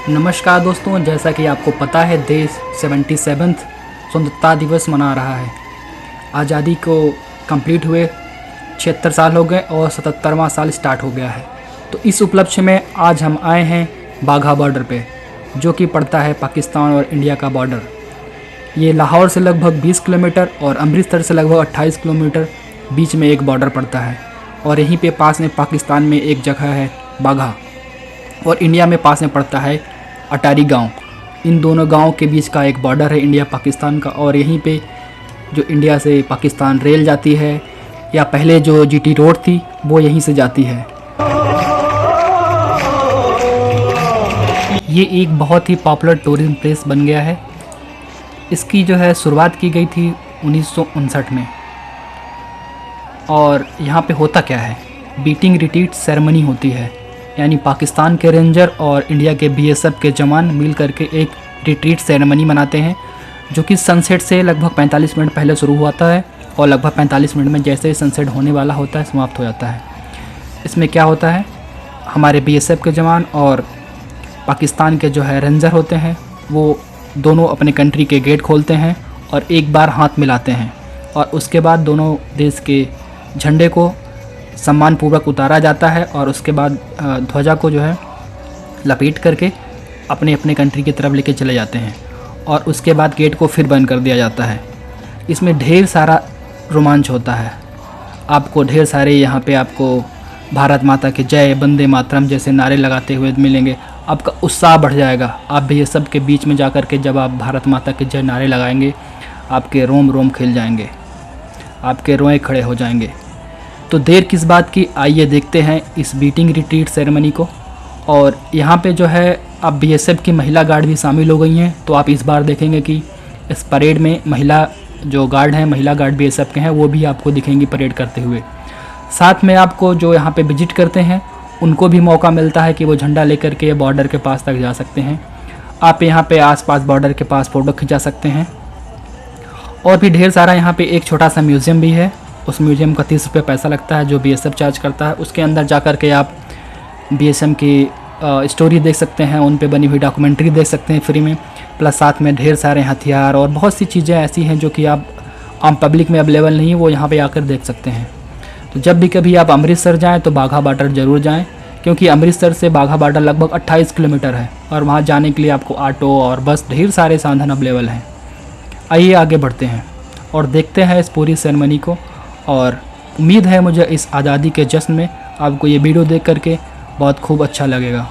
नमस्कार दोस्तों, जैसा कि आपको पता है देश 77वां स्वतंत्रता दिवस मना रहा है। आज़ादी को कंप्लीट हुए 76 साल हो गए और 77वां साल स्टार्ट हो गया है। तो इस उपलक्ष्य में आज हम आए हैं बाघा बॉर्डर पे, जो कि पड़ता है पाकिस्तान और इंडिया का बॉर्डर। ये लाहौर से लगभग 20 किलोमीटर और अमृतसर से लगभग 28 किलोमीटर बीच में एक बॉर्डर पड़ता है। और यहीं पे पास में पाकिस्तान में एक जगह है बाघा, और इंडिया में पास में पड़ता है अटारी गांव। इन दोनों गांवों के बीच का एक बॉर्डर है इंडिया पाकिस्तान का। और यहीं पे जो इंडिया से पाकिस्तान रेल जाती है, या पहले जो जीटी रोड थी वो यहीं से जाती है। ये एक बहुत ही पॉपुलर टूरिज्म प्लेस बन गया है। इसकी जो है शुरुआत की गई थी 1959 में। और यहाँ पे होता क्या है, बीटिंग रिट्रीट सेरेमनी होती है, यानी पाकिस्तान के रेंजर और इंडिया के बीएसएफ के जवान मिल करके एक रिट्रीट सेरेमनी मनाते हैं, जो कि सनसेट से लगभग 45 मिनट पहले शुरू होता है और लगभग 45 मिनट में जैसे ही सनसेट होने वाला होता है समाप्त हो जाता है। इसमें क्या होता है, हमारे बीएसएफ के जवान और पाकिस्तान के जो है रेंजर होते हैं, वो दोनों अपने कंट्री के गेट खोलते हैं और एक बार हाथ मिलाते हैं, और उसके बाद दोनों देश के झंडे को सम्मानपूर्वक उतारा जाता है। और उसके बाद ध्वजा को जो है लपेट करके अपने अपने कंट्री की तरफ लेके चले जाते हैं, और उसके बाद गेट को फिर बंद कर दिया जाता है। इसमें ढेर सारा रोमांच होता है। आपको ढेर सारे यहाँ पे आपको भारत माता के जय, वंदे मातरम जैसे नारे लगाते हुए मिलेंगे। आपका उत्साह बढ़ जाएगा। आप भी ये सब के बीच में जा कर के जब आप भारत माता के जय नारे लगाएंगे, आपके रोम रोम खिल जाएंगे, आपके रोए खड़े हो जाएंगे। तो देर किस बात की, आइए देखते हैं इस बीटिंग रिट्रीट सेरेमनी को। और यहाँ पे जो है अब बीएसएफ की महिला गार्ड भी शामिल हो गई हैं। तो आप इस बार देखेंगे कि इस परेड में महिला जो गार्ड हैं, महिला गार्ड बीएसएफ के हैं, वो भी आपको दिखेंगी परेड करते हुए। साथ में आपको जो यहाँ पे विजिट करते हैं उनको भी मौका मिलता है कि वो झंडा लेकर के बॉर्डर के पास तक जा सकते हैं। आप यहाँ पे आसपास बॉर्डर के पास फ़ोटो खिंचा सकते हैं। और भी ढेर सारा यहाँ पे एक छोटा सा म्यूज़ियम भी है। उस म्यूज़ियम का 30 रुपये पैसा लगता है, जो बीएसएफ चार्ज करता है। उसके अंदर जा कर के आप बीएसएफ की स्टोरी देख सकते हैं, उन पे बनी हुई डॉक्यूमेंट्री देख सकते हैं फ्री में। प्लस साथ में ढेर सारे हथियार और बहुत सी चीज़ें ऐसी हैं जो कि आप आम पब्लिक में अवेलेबल नहीं है, वो यहाँ पे आकर देख सकते हैं। तो जब भी कभी आप अमृतसर जाएँ तो बाघा बॉर्डर ज़रूर जाएँ, क्योंकि अमृतसर से बाघा बॉर्डर लगभग 28 किलोमीटर है, और वहाँ जाने के लिए आपको ऑटो और बस ढेर सारे साधन अवेलेबल हैं। आइए आगे बढ़ते हैं और देखते हैं इस पूरी सेरेमनी को। और उम्मीद है मुझे इस आज़ादी के जश्न में आपको ये वीडियो देख करके बहुत खूब अच्छा लगेगा।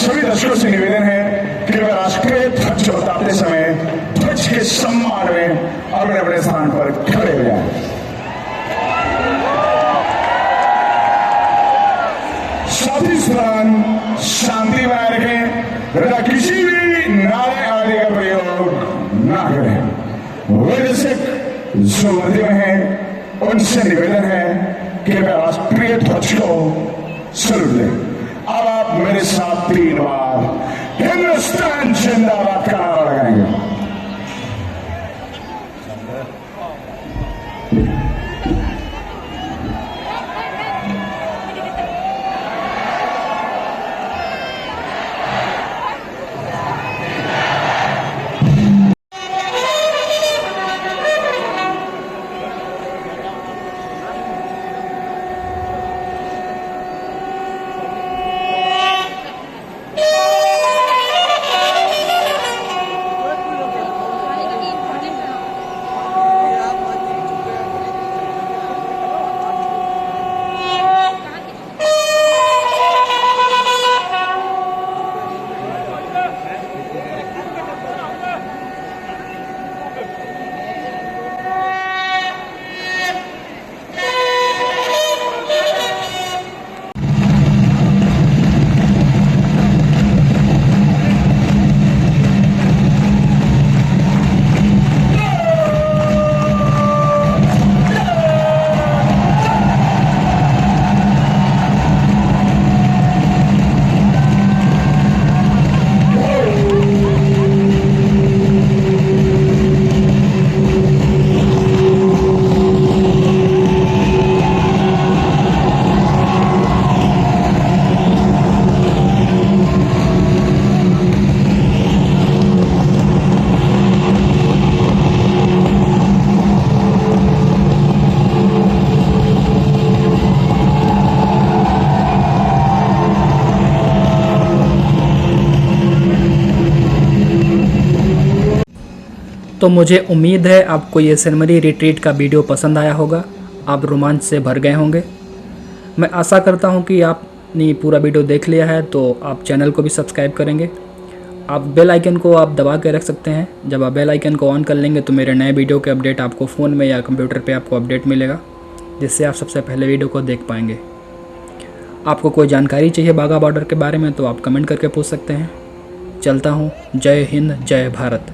सभी दर्शकों से निवेदन है कि वे राष्ट्रीय ध्वज उतारते समय ध्वज के सम्मान में अपने अपने स्थान पर खड़े हो जाएं। साथ ही दौरान शांति बनाए रखें तथा किसी भी नारे आदि का प्रयोग ना करें। वैदेशिक जो वर्दी में है उनसे निवेदन है कि वे राष्ट्रीय ध्वज को सलूट लें। अब आप मेरे साथ 3 बार हिंदुस्तान जिंदाबाद का नारा लगाएंगे। तो मुझे उम्मीद है आपको ये सेरेमनी रिट्रीट का वीडियो पसंद आया होगा, आप रोमांच से भर गए होंगे। मैं आशा करता हूँ कि आपने पूरा वीडियो देख लिया है तो आप चैनल को भी सब्सक्राइब करेंगे। आप बेल आइकन को आप दबा के रख सकते हैं। जब आप बेल आइकन को ऑन कर लेंगे तो मेरे नए वीडियो के अपडेट आपको फ़ोन में या कंप्यूटर पर आपको अपडेट मिलेगा, जिससे आप सबसे पहले वीडियो को देख पाएंगे। आपको कोई जानकारी चाहिए बाघा बॉर्डर के बारे में तो आप कमेंट करके पूछ सकते हैं। चलता हूँ। जय हिंद, जय भारत।